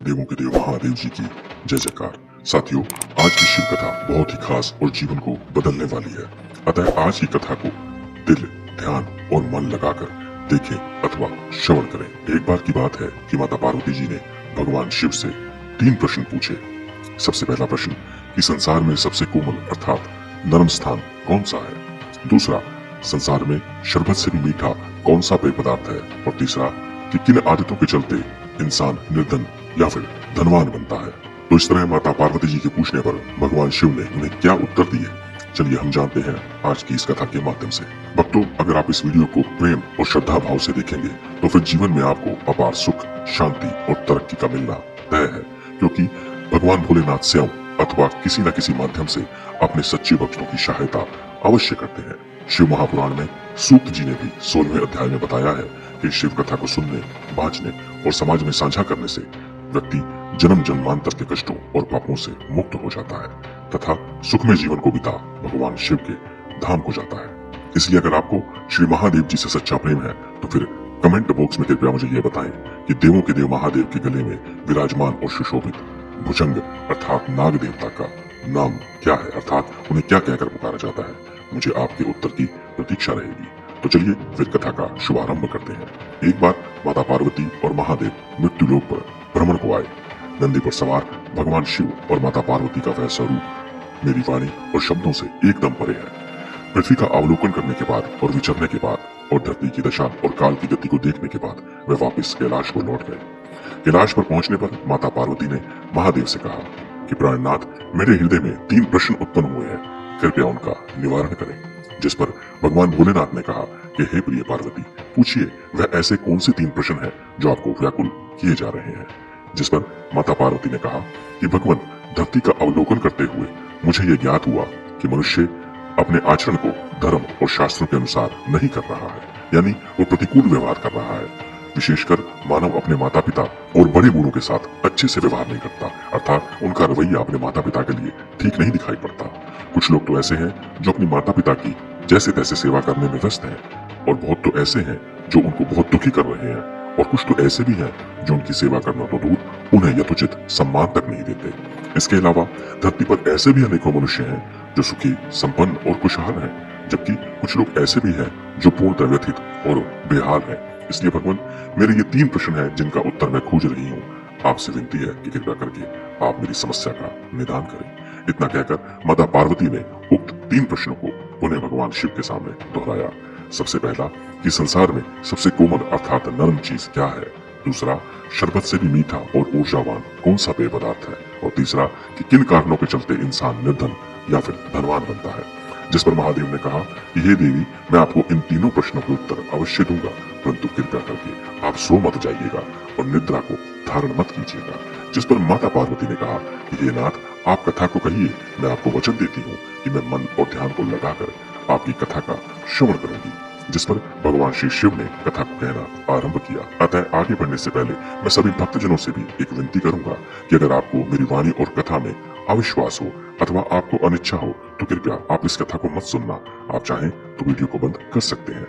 देवों के देव महादेव जी की जय जयकार। साथियों, आज की शिव कथा बहुत ही खास और जीवन को बदलने वाली है। अतः आज की कथा को दिल, ध्यान और मन लगाकर देखें अथवा श्रवण करें। एक बार की बात है कि माता पार्वती जी ने भगवान शिव से 3 प्रश्न पूछे। सबसे पहला प्रश्न कि संसार में सबसे कोमल अर्थात नरम स्थान कौन सा है। दूसरा, संसार में शरबत से भी मीठा कौन सा पेय पदार्थ है। और तीसरा कि किन आदतों के चलते इंसान निर्धन या फिर धनवान बनता है। तो इस तरह माता पार्वती जी के पूछने पर भगवान शिव ने उन्हें क्या उत्तर दिए, चलिए हम जानते हैं आज की इस कथा के माध्यम से। भक्तों, अगर आप इस वीडियो को प्रेम और श्रद्धा भाव से देखेंगे तो फिर जीवन में आपको अपार सुख, शांति और तरक्की का मिलना तय है, क्योंकि भगवान भोलेनाथ स्वयं अथवा किसी न किसी माध्यम से अपने सच्चे भक्तों की सहायता अवश्य करते हैं। शिव महापुराण में सूक्त जी ने भी 16वें अध्याय में बताया है कि शिव कथा को सुनने, बांचने और समाज में साझा करने से व्यक्ति जन्म जन्मांतर के कष्टों और पापों से मुक्त हो जाता है तथा सुखमय जीवन को बिता भगवान शिव के धाम को जाता है। इसलिए अगर आपको श्री महादेव जी से सच्चा प्रेम है तो फिर कमेंट बॉक्स में कृपया मुझे यह बताएं कि देवों के देव महादेव के गले में विराजमान और सुशोभित भुजंग अर्थात नाग देवता का नाम क्या है, अर्थात उन्हें क्या कहकर पुकारा जाता है। मुझे आपके उत्तर की प्रतीक्षा रहेगी। तो चलिए फिर कथा का शुभारंभ करते हैं। एक बार माता पार्वती और महादेव मृत्यु लोक पर भ्रमण को आए। नंदी पर सवार भगवान शिव और माता पार्वती का वह स्वरूप मेरी वाणी और शब्दों से एकदम परे है। पृथ्वी का अवलोकन करने के बाद और विचरने के बाद और धरती की दशा और काल की गति को देखने के बाद वे वापस कैलाश को लौट गए। कैलाश पर पहुंचने पर माता पार्वती ने महादेव से कहा कि प्राणनाथ, मेरे हृदय में 3 प्रश्न उत्पन्न हुए हैं, कृपया उनका निवारण करें। जिस पर भगवान भोलेनाथ ने कहा कि हे प्रिय पार्वती, पूछिए वह ऐसे कौन से 3 प्रश्न हैं जो आपको व्याकुल किए जा रहे हैं। जिस पर माता पार्वती ने कहा कि भगवान, धरती का अवलोकन करते हुए मुझे यह ज्ञात हुआ कि मनुष्य अपने आचरण को धर्म और शास्त्रों के अनुसार नहीं कर रहा है, यानी वो प्रतिकूल व्यवहार कर रहा है। विशेषकर मानव अपने माता पिता और बड़े बूढ़ों के साथ अच्छे से व्यवहार नहीं करता, अर्थात उनका रवैया अपने माता पिता के लिए ठीक नहीं दिखाई पड़ता। कुछ लोग तो ऐसे हैं जो अपनी माता पिता की जैसे तैसे सेवा करने में व्यस्त हैं, और बहुत तो ऐसे हैं जो उनको बहुत दुखी कर रहे हैं, और कुछ तो ऐसे भी हैं जो उनकी सेवा करना तो दूर, उन्हें यथोचित सम्मान तक नहीं देते। इसके अलावा धरती पर ऐसे भी अनेकों मनुष्य हैं जो सुखी, संपन्न और खुशहाल हैं, जबकि कुछ लोग ऐसे भी हैं जो पूर्णतः व्यथित और बेहाल हैं। इसलिए भगवान, मेरे ये 3 प्रश्न हैं जिनका उत्तर मैं खोज रही हूँ। आपसे विनती है कि कृपया करके आप मेरी समस्या का निदान करें। इतना कहकर माता पार्वती ने उक्त 3 प्रश्नों को पुनः भगवान शिव के सामने दोहराया। सबसे पहला कि संसार में सबसे कोमल अर्थात नरम चीज क्या है। दूसरा, शरबत से भी मीठा और ऊर्जावान कौन सा पेय पदार्थ है। और तीसरा कि किन कारणों के चलते इंसान निर्धन या फिर धनवान बनता है। जिस पर महादेव ने कहा कि हे देवी, मैं आपको इन तीनों प्रश्नों के उत्तर अवश्य दूंगा, परंतु कृपया करके आप सो मत जाइएगा और निद्रा को धारण मत कीजिएगा। जिस पर माता पार्वती ने कहा कि हे नाथ, आप कथा को कहिए, मैं आपको वचन देती हूँ कि मैं मन और ध्यान को लगाकर आपकी कथा का श्रवण करूंगी। जिस पर भगवान श्री शिव ने कथा को कहना आरंभ किया। अतः आगे बढ़ने से पहले मैं सभी भक्तजनों से भी एक विनती करूंगा कि अगर आपको मेरी वाणी और कथा में अविश्वास हो अथवा आपको अनिच्छा हो तो कृपया आप इस कथा को मत सुनना। आप चाहें तो वीडियो को बंद कर सकते हैं।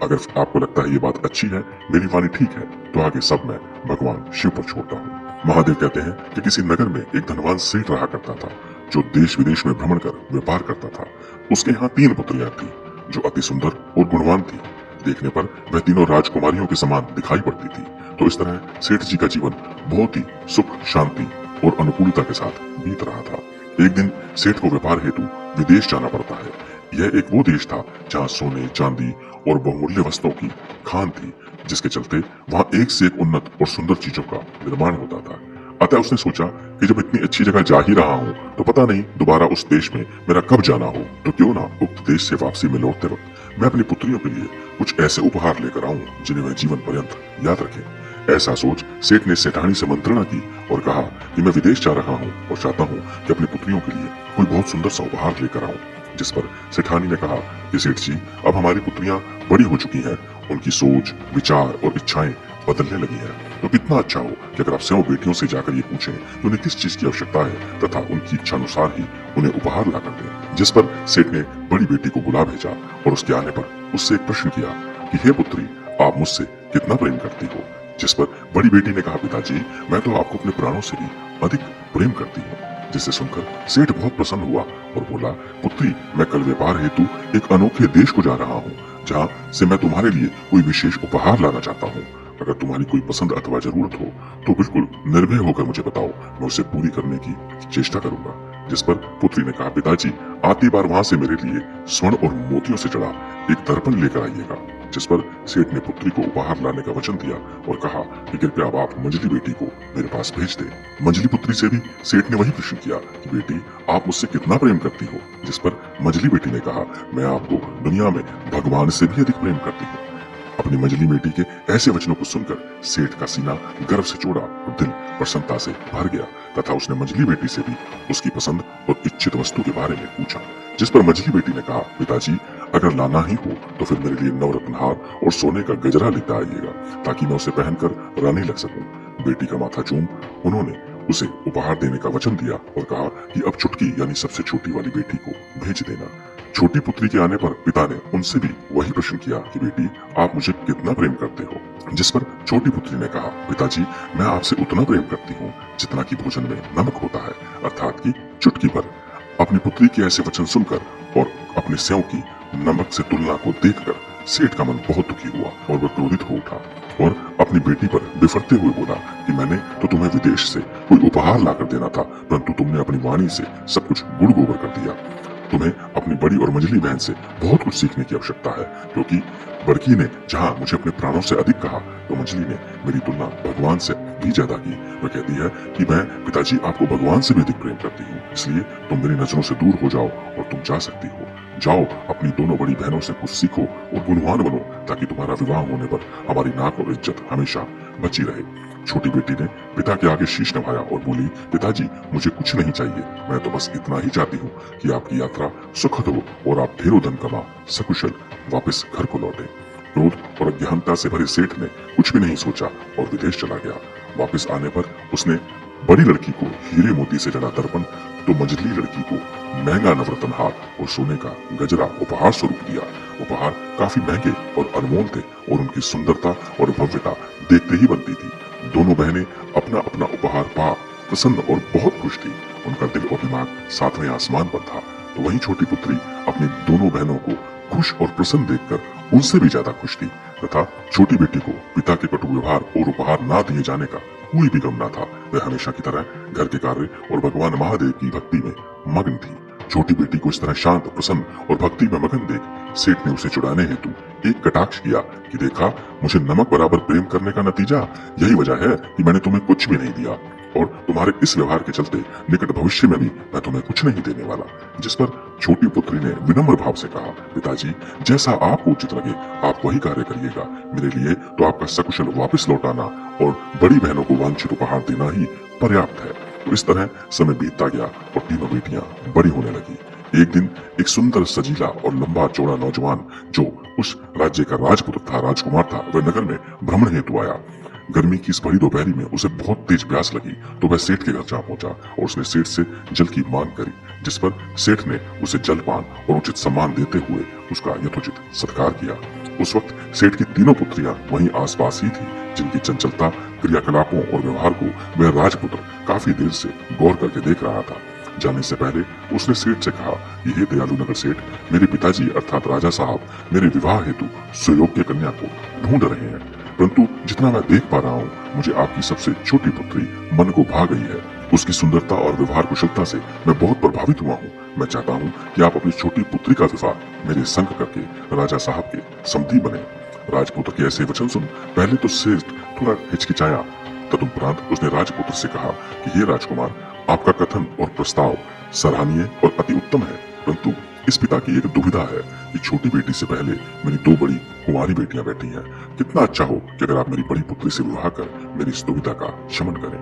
अगर आपको लगता है ये बात अच्छी है, मेरी वाणी ठीक है, तो आगे सब मैं भगवान शिव पर छोड़ता हूँ। महादेव कहते हैं कि किसी नगर में एक धनवान सेठ रहा करता था जो देश विदेश में भ्रमण कर व्यापार करता था। उसके यहाँ 3 पुत्रियां थी जो अति सुंदर और गुणवान थी। देखने पर वह तीनों राजकुमारियों के समान दिखाई पड़ती थी। तो इस तरह सेठ जी का जीवन बहुत ही सुख, शांति और अनुकूलता के साथ बीत रहा था। एक दिन सेठ को व्यापार हेतु विदेश जाना पड़ता है। यह एक वो देश था जहाँ सोने, चांदी और बहुमूल्य वस्तुओं की खान थी, जिसके चलते वहाँ एक से एक उन्नत और सुंदर चीजों का निर्माण होता था। अतः उसने सोचा कि जब इतनी अच्छी जगह जा ही रहा हूँ तो पता नहीं दोबारा उस देश में मेरा कब जाना हो, तो क्यों ना उक्त देश से वापसी में लौटते वक्त मैं अपनी पुत्रियों के लिए कुछ ऐसे उपहार लेकर आऊं जिन्हें वह जीवन पर्यंत याद रखें। ऐसा सोच सेठ ने सेठानी से मंत्रणा की और कहा कि मैं विदेश जा रहा हूँ और चाहता हूँ कि अपनी पुत्रियों के लिए कोई बहुत सुंदर सा उपहार लेकर आऊं। जिस पर सेठानी ने कहा कि सेठ जी, अब हमारी पुत्रियां बड़ी हो चुकी हैं, उनकी सोच, विचार और इच्छाएं बदलने लगी हैं, तो कितना अच्छा हो कि अगर आप स्वयं बेटियों से जाकर ये पूछें कि उन्हें किस चीज की आवश्यकता है तथा उनकी इच्छा अनुसार ही उन्हें उपहार ला कर दें। जिस पर सेठ ने बड़ी बेटी को बुला भेजा और उसके आने पर उससे एक प्रश्न किया कि हे पुत्री, आप मुझसे कितना प्रेम करती हो। जिस पर बड़ी बेटी ने कहा, पिताजी मैं तो आपको अपने प्राणों से भी अधिक प्रेम करती हूँ। जिसे सुनकर सेठ बहुत प्रसन्न हुआ और बोला, पुत्री मैं कल व्यापार हेतु एक अनोखे देश को जा रहा हूँ, जहाँ से मैं तुम्हारे लिए कोई विशेष उपहार लाना चाहता हूँ। अगर तुम्हारी कोई पसंद अथवा जरूरत हो तो बिल्कुल निर्भय होकर मुझे बताओ, मैं उसे पूरी करने की चेष्टा करूंगा। जिस पर पुत्री ने कहा, पिताजी आती बार वहां से मेरे लिए स्वर्ण और मोतियों से जड़ा एक दर्पण लेकर आइएगा। जिस पर सेठ ने पुत्री को उपहार लाने का वचन दिया और कहा कि कृपया आप मंजली बेटी को मेरे पास भेज दें। मंजली पुत्री से भी सेठ ने वही प्रश्न किया कि बेटी आप मुझसे कितना प्रेम करती हो। जिस पर मंजली बेटी ने कहा, मैं आपको दुनिया में भगवान से भी अधिक प्रेम करती हूँ। अपनी मंजली बेटी के ऐसे वचनों को सुनकर सेठ का सीना गर्व से चौड़ा और दिल प्रसन्नता से भर गया तथा उसने मंजली बेटी से भी उसकी पसंद और इच्छित वस्तु के बारे में पूछा। जिस पर मंजली बेटी ने कहा, पिताजी अगर लाना ही हो तो फिर मेरे लिए नवरत्न हार और सोने का गजरा लेकर आइएगा, ताकि मैं उसे पहनकर रानी लग सकूं। बेटी का माथा चूम उन्होंने उसे उपहार देने का वचन दिया और कहा कि अब चुटकी यानी सबसे छोटी वाली बेटी को भेज देना। छोटी पुत्री के आने पर पिता ने उनसे भी वही प्रश्न किया कि बेटी आप मुझे कितना प्रेम करते हो। जिस पर छोटी पुत्री ने कहा, पिताजी मैं आपसे उतना प्रेम करती हूँ जितना कि भोजन में नमक होता है, अर्थात कि चुटकी भर। अपनी पुत्री के ऐसे वचन सुनकर और अपने सेव की नमक से तुलना को देखकर सेठ का मन बहुत दुखी हुआ और वह क्रोधित हो उठा और अपनी बेटी पर बिफरते हुए बोला कि मैंने तो तुम्हें विदेश से कोई उपहार लाकर देना था, परंतु तुमने अपनी वाणी से सब कुछ गुड़ गोबर कर दिया। तुम्हें अपनी बड़ी और मंजली बहन से बहुत कुछ सीखने की आवश्यकता है, क्योंकि बड़की ने जहाँ मुझे अपने प्राणों से अधिक कहा तो मंजली ने मेरी तुलना भगवान से भी ज्यादा की। वह कहती है कि मैं पिताजी आपको भगवान से भी अधिक प्रेम करती हूँ, इसलिए तुम मेरी नजरों से दूर हो जाओ और तुम जा सकती हो। जाओ अपनी दोनों बड़ी बहनों से कुछ सीखो और गुणवान बनो, ताकि तुम्हारा विवाह होने पर हमारी नाक और इज्जत हमेशा बची रहे। छोटी बेटी ने पिता के आगे शीश नवाया और बोली, पिताजी मुझे कुछ नहीं चाहिए, मैं तो बस इतना ही चाहती हूँ कि आपकी यात्रा सुखद हो और आप ढेरों धन कमा सकुशल वापस घर को लौटे। क्रोध और अज्ञानता से भरे सेठ ने कुछ भी नहीं सोचा और विदेश चला गया। वापस आने पर उसने बड़ी लड़की को हीरे मोती से जड़ा दर्पण तो मंजली लड़की को महंगा नवरत्न हार और सोने का गजरा उपहार स्वरूप दिया। उपहार काफी महंगे और अनमोल थे और उनकी सुंदरता और भव्यता देखते ही बनती थी। दोनों बहनें अपना अपना उपहार पा प्रसन्न और बहुत खुश थी। उनका दिल और दिमाग सातवें आसमान पर था। तो वहीं छोटी पुत्री अपनी दोनों बहनों को खुश और प्रसन्न देखकर उनसे भी ज्यादा खुश थी तथा छोटी बेटी को पिता के कटु व्यवहार और उपहार ना दिए जाने का कोई भी गम न था। वह हमेशा की तरह घर के कार्य और भगवान महादेव की भक्ति में मग्न थी। छोटी बेटी को इस तरह शांत, प्रसन्न और भक्ति में मगन देख सेठ ने उसे छुड़ाने हेतु एक कटाक्ष किया कि देखा, मुझे नमक बराबर प्रेम करने का नतीजा यही वजह है कि मैंने तुम्हें कुछ भी नहीं दिया और तुम्हारे इस व्यवहार के चलते निकट भविष्य में भी मैं तुम्हें कुछ नहीं देने वाला। जिस पर छोटी पुत्री ने विनम्र भाव से कहा, पिताजी जैसा आपको उचित लगे आप वही कार्य करिएगा। मेरे लिए तो आपका सकुशल वापस लौटाना और बड़ी बहनों को वांछित उपहार देना ही पर्याप्त है। तो इस तरह समय बीतता गया और तीनों बेटियां बड़ी होने लगी। एक दिन एक सुंदर, सजीला और लंबा चौड़ा नौजवान जो उस राज्य का राजपुत्र था, राजकुमार था, वह नगर में भ्रमण हेतु आया। गर्मी की इस बड़ी दोपहरी में उसे बहुत तेज प्यास लगी तो वह सेठ के घर जा पहुंचा और उसने सेठ से जल की मांग करी। जिस पर सेठ ने उसे जलपान और उचित सम्मान देते हुए उसका यथोचित सत्कार किया। उस वक्त सेठ की तीनों पुत्रियां वहीं आसपास ही थी, जिनकी चंचलता, क्रियाकलापों और व्यवहार को वह राजपुत्र काफी देर से गौर करके देख रहा था। जाने से पहले उसने सेठ से कहा, ये दयालु नगर सेठ, मेरे पिताजी अर्थात राजा साहब मेरे विवाह हेतु सुयोग्य कन्या को ढूंढ रहे हैं, परंतु जितना मैं देख पा रहा हूँ मुझे आपकी सबसे छोटी पुत्री मन को भा गई है। उसकी सुंदरता और व्यवहार कुशलता से मैं बहुत प्रभावित हुआ हूँ। मैं चाहता हूँ कि आप अपनी छोटी पुत्री का विवाह मेरे संग करके राजा साहब के समधी बने। राजपुत्र के ऐसे वचन सुन पहले तो सेठ थोड़ा हिचकिचाया, तदुपरांत उसने राजपुत्र से कहा कि हे राजकुमार, आपका कथन और प्रस्ताव सराहनीय और अति उत्तम है, परंतु इस पिता की एक दुविधा है कि छोटी बेटी से पहले मेरी दो बड़ी कुंवारी बेटियां बैठी हैं। कितना अच्छा हो कि अगर आप मेरी बड़ी पुत्री से विवाह कर मेरी इस दुविधा का शमन करें।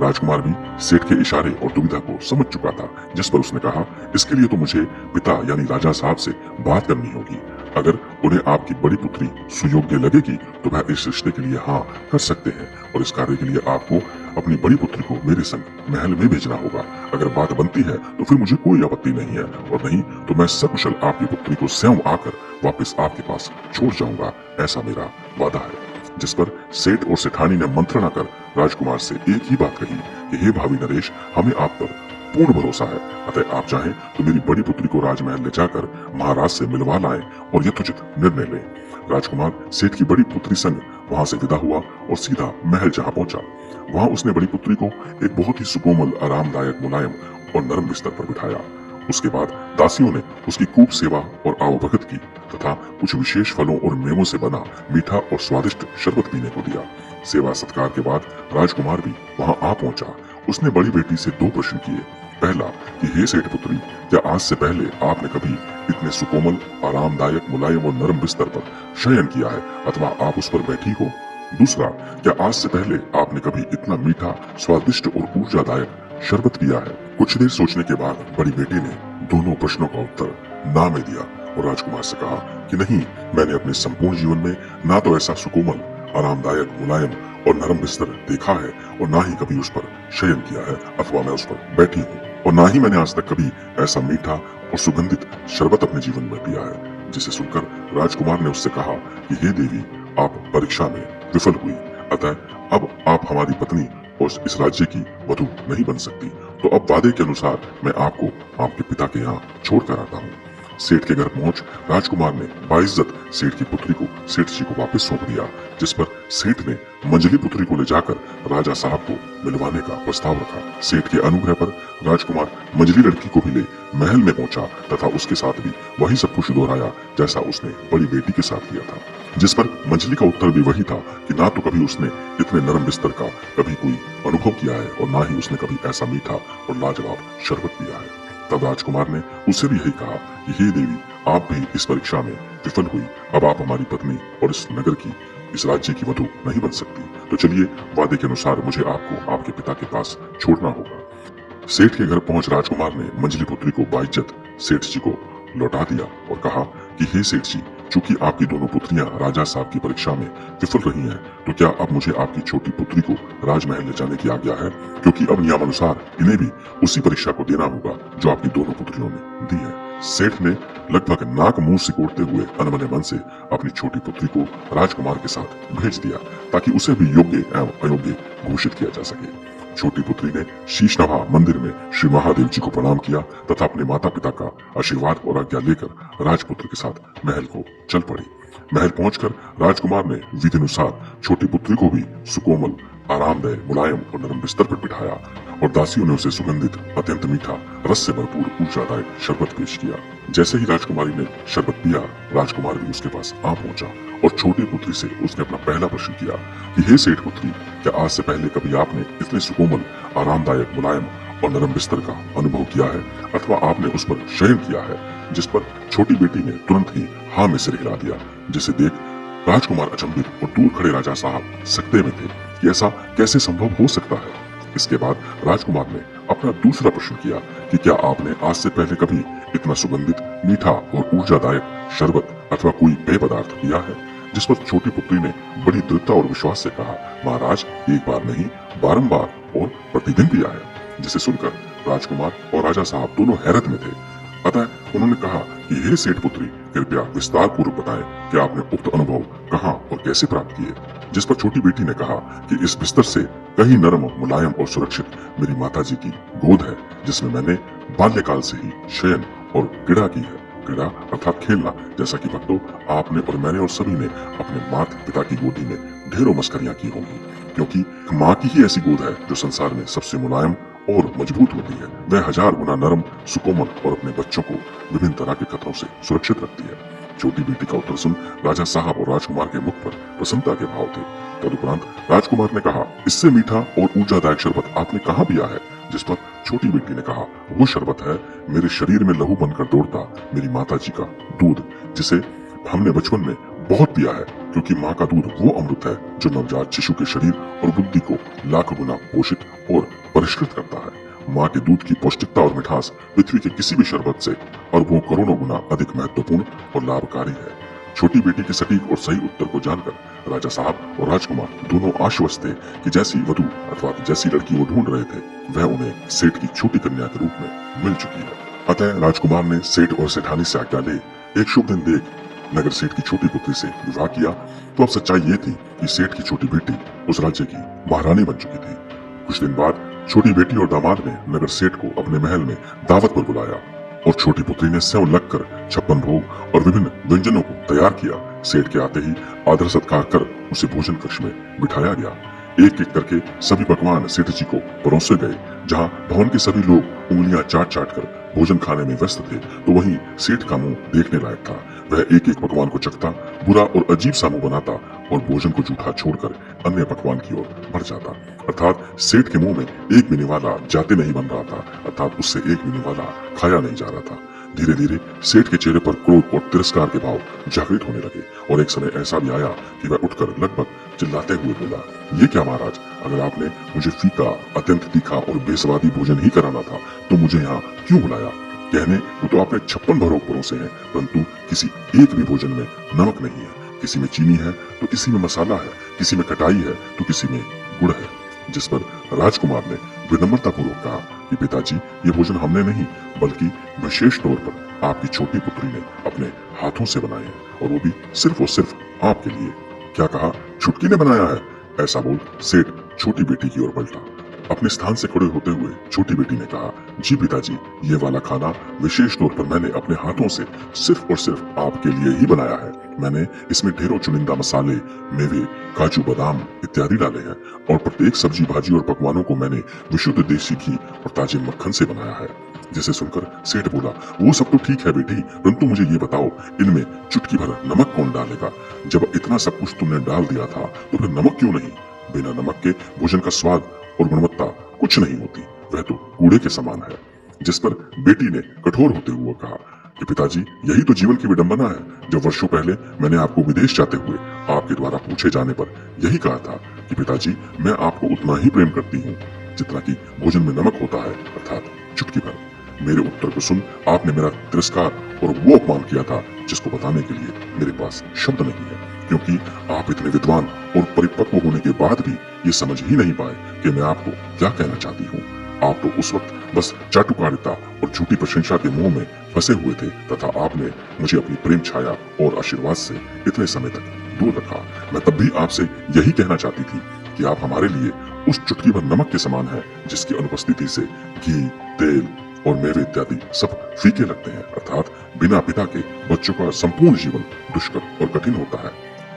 राजकुमार भी सेठ के इशारे और दुविधा को समझ चुका था, जिस पर उसने कहा, इसके लिए तो मुझे पिता यानी राजा साहब से बात करनी होगी। अगर उन्हें आपकी बड़ी पुत्री सुयोग्य लगेगी तो वह इस रिश्ते के लिए हाँ कर सकते हैं और इस कार्य के लिए आपको अपनी बड़ी पुत्री को मेरे संग महल में भेजना होगा। अगर बात बनती है तो फिर मुझे कोई आपत्ति नहीं है, और नहीं तो मैं सकुशल आपकी पुत्री को स्वयं आकर वापस आपके पास छोड़ जाऊंगा, ऐसा मेरा वादा है। जिस पर सेठ और सेठानी ने मंत्रणा कर राजकुमार से एक ही बात कही कि हे भावी नरेश, हमें आप पर पूर्ण भरोसा है, अतः आप चाहें तो मेरी बड़ी पुत्री को राजमहल ले जाकर महाराज से मिलवा लाएं और यथोचित निर्णय लें। राजकुमार सेठ की बड़ी पुत्री संग वहां से विदा हुआ और सीधा महल जहां पहुंचा। वहां उसने बड़ी पुत्री को एक बहुत ही सुकोमल, आरामदायक, मुलायम और नरम बिस्तर पर बिठाया। उसके बाद दासियों ने उसकी खूब सेवा और आवभगत की तथा कुछ विशेष फलों और मेवों से बना मीठा और स्वादिष्ट शरबत पीने को दिया। सेवा सत्कार के बाद राजकुमार भी वहां आ पहुंचा। उसने बड़ी बेटी से 2 प्रश्न किए। पहला कि हे सेठ पुत्री, क्या आज से पहले आपने कभी इतने सुकोमल, आरामदायक, मुलायम और नरम बिस्तर पर शयन किया है अथवा आप उस पर बैठी हो? दूसरा, क्या आज से पहले आपने कभी इतना मीठा, स्वादिष्ट और ऊर्जादायक शरबत पिया है? कुछ देर सोचने के बाद बड़ी बेटी ने दोनों प्रश्नों का उत्तर ना में दिया और राजकुमार से कहा कि नहीं, मैंने अपने संपूर्ण जीवन में ना तो ऐसा सुकोमल, आरामदायक, मुलायम और नरम बिस्तर देखा है और ना ही कभी उस पर शयन किया है अथवा मैं उस पर बैठी हूँ, और ना ही मैंने आज तक कभी ऐसा मीठा और सुगंधित शरबत अपने जीवन में पिया है। जिसे सुनकर राजकुमार ने उससे कहा कि हे देवी, आप परीक्षा में विफल हुई, अतः अब आप हमारी पत्नी और इस राज्य की वधू नहीं बन सकती। तो अब वादे के अनुसार मैं आपको आपके पिता के यहाँ छोड़ कर आता हूँ। सेठ के घर पहुंच राजकुमार ने बाइज्जत सेठ की पुत्री को सेठ जी को वापस सौंप दिया, जिस पर सेठ ने मंजली पुत्री को ले जाकर राजा साहब को मिलवाने का प्रस्ताव रखा। सेठ के अनुग्रह पर राजकुमार मंजली लड़की को भी ले महल में पहुंचा तथा उसके साथ भी वही सब कुछ दोहराया जैसा उसने बड़ी बेटी के साथ किया था, जिस पर मंजली का उत्तर भी वही था कि ना तो कभी उसने इतने नरम बिस्तर का कभी कोई अनुभव किया है और ना ही उसने कभी ऐसा मीठा और लाजवाब शरबत पिया है। तब राजकुमार ने उससे भी यही कहा कि हे देवी, आप भी इस परीक्षा में विफल हुई, अब आप हमारी पत्नी और इस नगर की, इस राज्य की वधू नहीं बन सकती। तो चलिए, वादे के अनुसार मुझे आपको आपके पिता के पास छोड़ना होगा। सेठ के घर पहुंच राजकुमार ने मंजली पुत्री को बाइज्जत सेठ जी को लौटा दिया और कहा कि हे सेठ जी, चूंकि आपकी दोनों पुत्रियां राजा साहब की परीक्षा में विफल रही हैं, तो क्या अब मुझे आपकी छोटी पुत्री को राजमहल ले जाने की आज्ञा है, क्योंकि अब नियमानुसार इन्हें भी उसी परीक्षा को देना होगा जो आपकी दोनों पुत्रियों ने दी है। सेठ ने लगभग नाक मुंह सिकोड़ते हुए अनमने मन से अपनी छोटी पुत्री को राजकुमार के साथ भेज दिया ताकि उसे भी योग्य एवं अयोग्य घोषित किया जा सके। छोटी पुत्री ने शीश नभा मंदिर में श्री महादेव जी को प्रणाम किया तथा अपने माता पिता का आशीर्वाद और आज्ञा लेकर राजपुत्र के साथ महल को चल पड़ी। महल पहुंचकर राजकुमार ने विधि अनुसार छोटी पुत्री को भी सुकोमल, आरामदायक, मुलायम और नरम बिस्तर पर बिठाया और दासियों ने उसे सुगंधित, अत्यंत मीठा, रस से भरपूर ऊर्जादायक शरबत पेश किया। जैसे ही राजकुमारी ने शरबत पिया, राजकुमार भी उसके पास आ पहुंचा और छोटी पुत्री से उसने अपना पहला प्रश्न किया कि हे सेठ पुत्री, क्या आज से पहले कभी आपने इतने सुकोमल, आरामदायक, मुलायम और नरम बिस्तर का अनुभव किया है अथवा आपने उस पर शयन किया है? जिस पर छोटी बेटी ने तुरंत ही हाँ में सिर हिला दिया, जिसे देख राजकुमार अचंभित और दूर खड़े राजा साहब सकते में थे कि ऐसा कैसे संभव हो सकता है। इसके बाद राजकुमार ने अपना दूसरा प्रश्न किया कि क्या आपने आज से पहले कभी इतना सुगंधित, मीठा और ऊर्जादायक शरबत अथवा कोई पेय पदार्थ पिया है? जिस पर छोटी पुत्री ने बड़ी दृढ़ता और विश्वास से कहा, महाराज, एक बार नहीं, बारंबार और प्रतिदिन पिया है। जिसे सुनकर राजकुमार और राजा साहब दोनों हैरत में थे। अतः उन्होंने कहा कि हे सेठ पुत्री, कृपया विस्तार पूर्वक बताएं कि आपने उक्त अनुभव कहाँ और कैसे प्राप्त किए? जिस पर छोटी बेटी ने कहा कि इस बिस्तर से कहीं नरम, मुलायम और सुरक्षित मेरी माता जी की गोद है, जिसमें मैंने बाल्यकाल से ही शयन और क्रीड़ा की है। क्रीड़ा अर्थात खेलना, जैसा कि भक्तों आपने और मैंने और सभी ने अपने माता पिता की गोदी में ढेरों मस्करियां की होंगी, क्योंकि माँ की ही ऐसी गोद है जो संसार में सबसे मुलायम और मजबूत होती है। वह 1000 गुना नरम, सुकोमल और अपने बच्चों को विभिन्न तरह के खतरों से सुरक्षित रखती है। छोटी बेटी का उत्तर सुन राजा साहब और राजकुमार के मुख पर प्रसन्नता के भाव थे। तदुपरांत राजकुमार ने कहा, इससे मीठा और ऊर्जादायक शरबत आपने कहाँ पिया है? जिस पर छोटी बेटी ने कहा, वो शरबत है मेरे शरीर में लहू बनकर दौड़ता मेरी माता जी का दूध, जिसे हमने बचपन में बहुत पिया है, क्योंकि माँ का दूध वो अमृत है जो नवजात शिशु के शरीर और बुद्धि को लाख गुना पोषित और परिष्कृत करता है। माँ के दूध की पौष्टिकता और मिठास पृथ्वी के किसी भी शरबत से अरबों करोड़ों गुना अधिक महत्वपूर्ण और लाभकारी है। छोटी बेटी के सटीक और सही उत्तर को जानकर राजा साहब और राजकुमार दोनों आश्वस्त थे कि जैसी वधू अथवा जैसी लड़की वो ढूंढ रहे थे, वह उन्हें सेठ की छोटी कन्या के रूप में मिल चुकी है। अतः राजकुमार ने सेठ और सेठानी से आज्ञा ले एक शुभ दिन देख नगर सेठ की छोटी पुत्री से विवाह किया। तो अब सच्चाई ये थी कि सेठ की छोटी बेटी उस राज्य की महारानी बन चुकी थी। कुछ दिन बाद छोटी बेटी और दामाद ने नगर सेठ को अपने महल में दावत पर बुलाया और छोटी पुत्री ने सेवन लगकर 56 भोग और विभिन्न व्यंजनों को तैयार किया। सेठ के आते ही आदर सत्कार कर उसे भोजन कक्ष में बिठाया गया। एक एक करके सभी पकवान सेठ जी को परोसे गए। जहाँ भवन के सभी लोग उंगलियां चाट चाट कर भोजन खाने में व्यस्त थे, तो वहीं सेठ का मुंह देखने लायक था। वह एक एक पकवान को चखता, बुरा और अजीब सा मुंह बनाता और भोजन को जूठा छोड़कर अन्य पकवान की ओर बढ़ जाता। अर्थात सेठ के मुंह में एक भी निवाला जाते नहीं बन रहा था, अर्थात उससे एक भी निवाला खाया नहीं जा रहा था। धीरे धीरे सेठ के चेहरे पर क्रोध और तिरस्कार के भाव जागृत होने लगे और एक समय ऐसा भी आया कि वह उठकर लगभग चिल्लाते हुए बोला, ये क्या महाराज, अगर आपने मुझे फीका, अत्यंत तीखा और बेस्वादी भोजन ही कराना था तो मुझे यहाँ क्यों बुलाया? कहने को तो आपने 56 भरोग परोसे हैं, परंतु किसी एक भी भोजन में नमक नहीं है। किसी में चीनी है तो किसी में मसाला है, किसी में खटाई है तो किसी में गुड़ है। जिस पर राजकुमार ने विनम्रता पूर्वक कहा कि पिताजी, ये भोजन हमने नहीं बल्कि विशेष तौर पर आपकी छोटी पुत्री ने अपने हाथों से बनाए हैं, और वो भी सिर्फ और सिर्फ आपके लिए। क्या कहा? छुटकी ने बनाया है? ऐसा बोल सेठ छोटी बेटी की ओर पलटा। अपने स्थान से खड़े होते हुए छोटी बेटी ने कहा, जी पिताजी, ये वाला खाना विशेष तौर पर मैंने अपने हाथों से सिर्फ और सिर्फ आपके लिए ही बनाया है। मैंने इसमें ढेरों चुनिंदा मसाले, मेवे, काजू, बादाम इत्यादि डाले हैं और प्रत्येक सब्जी, भाजी और पकवानों को मैंने विशुद्ध देसी घी और ताजे मक्खन से बनाया है। जिसे सुनकर सेठ बोला, वो सब तो ठीक है बेटी, परंतु मुझे ये बताओ, इनमें चुटकी भर नमक कौन डालेगा? जब इतना सब कुछ तुमने डाल दिया था तो फिर नमक क्यों नहीं? बिना नमक के भोजन का स्वाद और गुणवत्ता कुछ नहीं होती, वह तो कूड़े के समान है। जिस पर बेटी ने कठोर होते हुए कहा कि पिताजी, यही तो जीवन की विडंबना है। जब वर्षों पहले मैंने आपको विदेश जाते हुए आपके द्वारा पूछे जाने पर यही कहा था कि पिताजी, मैं आपको उतना ही प्रेम करती हूँ जितना कि भोजन में नमक होता है, अर्थात चुटकी भर। मेरे उत्तर को सुन आपने मेरा तिरस्कार और वो अपमान किया था जिसको बताने के लिए मेरे पास शब्द नहीं है, क्योंकि आप इतने विद्वान और परिपक्व होने के बाद भी ये समझ ही नहीं पाए कि मैं आपको क्या कहना चाहती हूँ। आप तो उस वक्त बस चाटुकारिता और झूठी प्रशंसा के मोह में फंसे हुए थे तथा आपने मुझे अपनी प्रेम छाया और आशीर्वाद से इतने समय तक दूर रखा। मैं तब भी आपसे यही कहना चाहती थी कि आप हमारे लिए उस चुटकी भर नमक के समान है जिसकी अनुपस्थिति से घी, तेल और मेवे इत्यादि सब फीके लगते हैं, अर्थात बिना पिता के बच्चों का संपूर्ण जीवन दुष्कर और कठिन होता है।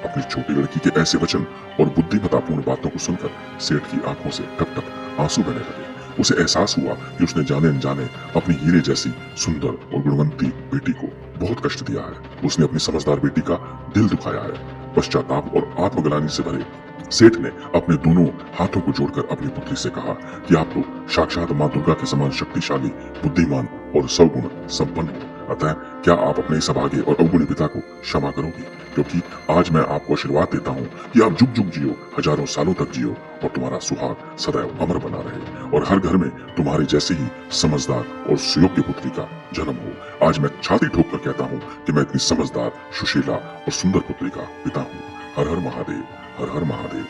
अपनी छोटी लड़की के ऐसे वचन और बुद्धिमतापूर्ण बातों को सुनकर सेठ की आंखों से टप टप आंसू बहने लगे। उसे एहसास हुआ कि उसने जाने अनजाने अपनी हीरे जैसी सुंदर और गुणवंती बेटी को बहुत कष्ट दिया है। उसने अपनी समझदार बेटी का दिल दुखाया है। पश्चाताप और आत्मग्लानि से भरे सेठ ने अपने दोनों हाथों को जोड़कर अपनी पुत्री से कहा कि आप तो साक्षात माँ दुर्गा के समान शक्तिशाली, बुद्धिमान और सौगुण संपन्न हो। अतः क्या आप अपने इस अभागे और अवगुणी पिता को क्षमा करोगी? क्योंकि आज मैं आपको आशीर्वाद देता हूँ कि आप जुग जुग जियो, हजारों सालों तक जियो और तुम्हारा सुहाग सदैव अमर बना रहे और हर घर में तुम्हारी जैसी ही समझदार और सुयोग्य पुत्री का जन्म हो। आज मैं छाती ठोक कर कहता हूँ कि मैं इतनी समझदार, सुशीला और सुंदर पुत्री का पिता हूँ। हर हर महादेव, हर हर महादेव।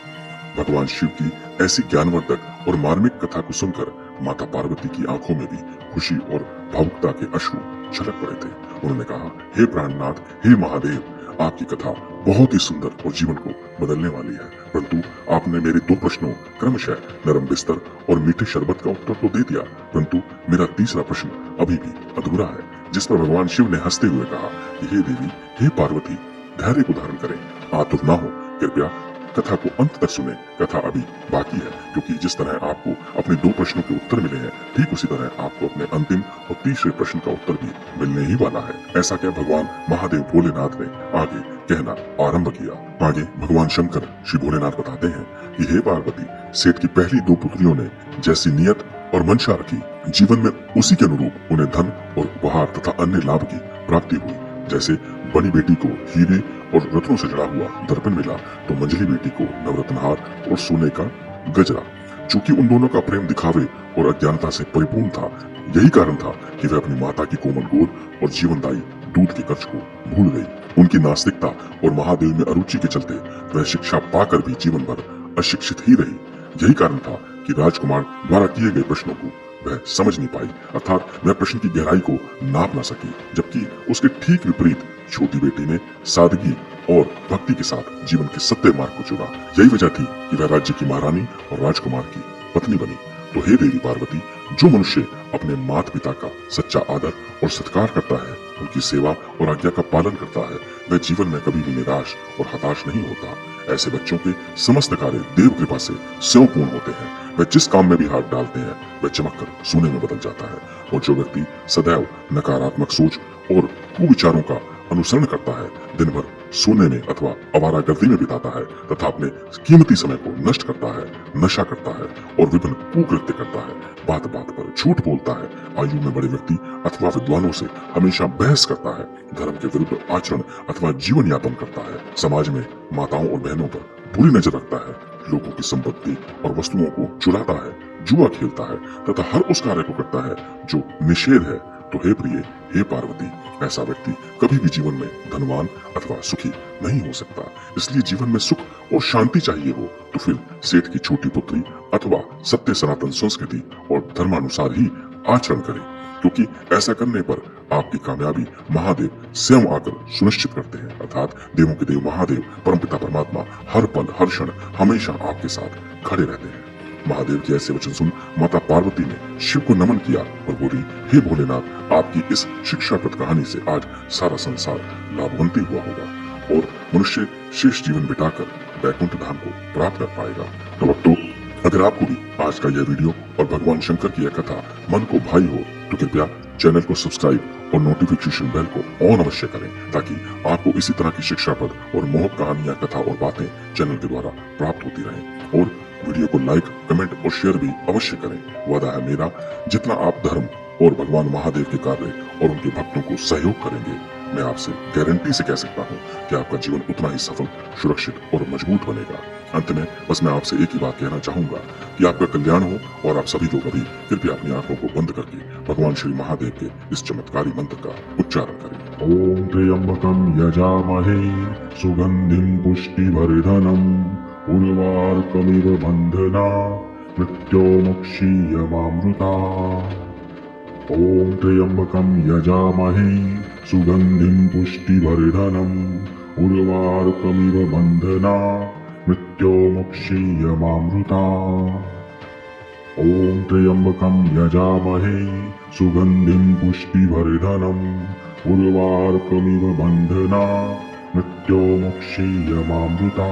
भगवान शिव की ऐसी ज्ञानवर्धक और मार्मिक कथा को सुनकर माता पार्वती की आंखों में भी खुशी और भावुकता के अश्रु छलक पड़े थे। उन्होंने कहा, हे प्राणनाथ, हे महादेव, आपकी कथा बहुत ही सुंदर और जीवन को बदलने वाली है, परंतु आपने मेरे दो प्रश्नों क्रमशः नरम बिस्तर और मीठे शरबत का उत्तर तो दे दिया, परंतु मेरा तीसरा प्रश्न अभी भी अधूरा है। जिस पर भगवान शिव ने हंसते हुए कहा कि हे देवी, हे पार्वती, धैर्य को धारण करें, आतुर ना हो, कृपया कथा को अंत तक सुने। कथा अभी बाकी है, क्योंकि जिस तरह आपको अपने दो प्रश्नों के उत्तर मिले हैं, ठीक उसी तरह आपको अपने अंतिम और तीसरे प्रश्न का उत्तर भी मिलने ही वाला है। ऐसा क्या भगवान महादेव भोलेनाथ ने आगे कहना आरंभ किया। आगे भगवान शंकर श्री भोलेनाथ बताते हैं कि हे पार्वती, सेठ की पहली दो पुत्रियों ने जैसी नियत और मंशा रखी, जीवन में उसी के अनुरूप उन्हें धन और उपहार तथा अन्य लाभ की प्राप्ति हुई। जैसे बड़ी बेटी को हीरे और रत्नों से जड़ा हुआ दर्पण मिला, तो मंझली बेटी को नवरत्नहार और सोने का गजरा। चूंकि उन दोनों का प्रेम दिखावे और अज्ञानता से परिपूर्ण था, यही कारण था कि वह अपनी माता की कोमल गोद और जीवनदायी दूध के कर्ज को भूल गई। उनकी नास्तिकता और महादेव में अरुचि के चलते वह शिक्षा पाकर भी जीवन भर अशिक्षित ही रही। यही कारण था कि राजकुमार द्वारा किए गए प्रश्नों को वह समझ नहीं पाई, अर्थात वह प्रश्न की गहराई को नाप ना सकी। जबकि उसके ठीक विपरीत छोटी बेटी ने सादगी और भक्ति के साथ जीवन के सत्य मार्ग को चुना। यही वजह थी कि वह राज्य की महारानी और राजकुमार की पत्नी बनी। तो हे देवी पार्वती, जो मनुष्य अपने माता पिता का सच्चा आदर और सत्कार करता है, उनकी सेवा और आज्ञा का पालन करता है, वह जीवन में कभी भी निराश और हताश नहीं होता। ऐसे बच्चों के समस्त कार्य देव कृपा से स्वयं पूर्ण होते हैं। वह जिस काम में भी हाथ डालते हैं वह चमककर सोने में बदल जाता है। और जो व्यक्ति सदैव नकारात्मक सोच और कुविचारों का अनुसरण करता है, दिन भर सोने में अथवा आवारागर्दी में बिताता है तथा अपने कीमती समय को नष्ट करता है, नशा करता है और विभिन्न कुकृत्य करता है, बात बात पर झूठ बोलता है, आयु में बड़े व्यक्ति अथवा विद्वानों से हमेशा बहस करता है, धर्म के विरुद्ध आचरण अथवा जीवन यापन करता है, समाज में माताओं और बहनों पर बुरी नजर रखता है, लोगों की संपत्ति और वस्तुओं को चुराता है, जुआ खेलता है तथा हर उस कार्य को करता है जो निषेध है, तो हे प्रिय, हे पार्वती, ऐसा व्यक्ति कभी भी जीवन में धनवान अथवा सुखी नहीं हो सकता। इसलिए जीवन में सुख और शांति चाहिए हो तो फिर सेठ की छोटी पुत्री अथवा सत्य सनातन संस्कृति और धर्मानुसार ही आचरण करें, क्योंकि ऐसा करने पर आपकी कामयाबी महादेव स्वयं आकर सुनिश्चित करते हैं। अर्थात देवों के देव महादेव परमपिता परमात्मा हर पल हर क्षण हमेशा आपके साथ खड़े रहते हैं। महादेव के ऐसे वचन सुन माता पार्वती ने शिव को नमन किया और बोली, हे भोलेनाथ, आपकी इस शिक्षाप्रद कहानी से आज सारा संसार लाभवंती हुआ होगा और मनुष्य शेष जीवन बिताकर वैकुंठ धाम को प्राप्त कर पाएगा। तो भक्तों, अगर आपको भी आज का यह वीडियो और भगवान शंकर की यह कथा मन को भाई हो तो कृपया चैनल को सब्सक्राइब और नोटिफिकेशन बेल को ऑन अवश्य करें, ताकि आपको इसी तरह की शिक्षाप्रद और मोहक कहानियां, कथा और बातें चैनल के द्वारा प्राप्त होती रहें। और वीडियो को लाइक, कमेंट और शेयर भी अवश्य करें। वादा है मेरा, जितना आप धर्म और भगवान महादेव के कार्य और उनके भक्तों को सहयोग करेंगे, मैं आपसे गारंटी से कह सकता हूँ कि आपका जीवन उतना ही सफल, सुरक्षित और मजबूत बनेगा। अंत में बस मैं आपसे एक ही बात कहना चाहूंगा कि आपका कल्याण हो और आप सभी लोग अभी कृपया अपनी आंखों को बंद करके भगवान श्री महादेव के इस चमत्कारी मंत्र का उच्चारण करें। ओम त्र्यंबकम यजामहे सुगंधिम पुष्टिवर्धनम उर्वारुकमिव बंधना मृत्योर्मुक्षीयमामृता। ओम त्र्यंबकम यजामहे सुगंधिम पुष्टिवर्धनम उर्वारुकमिव बंधना मृत्योर्मुक्षीयमामृता। ओम त्र्यंबकम यजामहे सुगंधिम पुष्टिवर्धनम उर्वारुकमिव बंधना मृत्योर्मुक्षीयमामृता।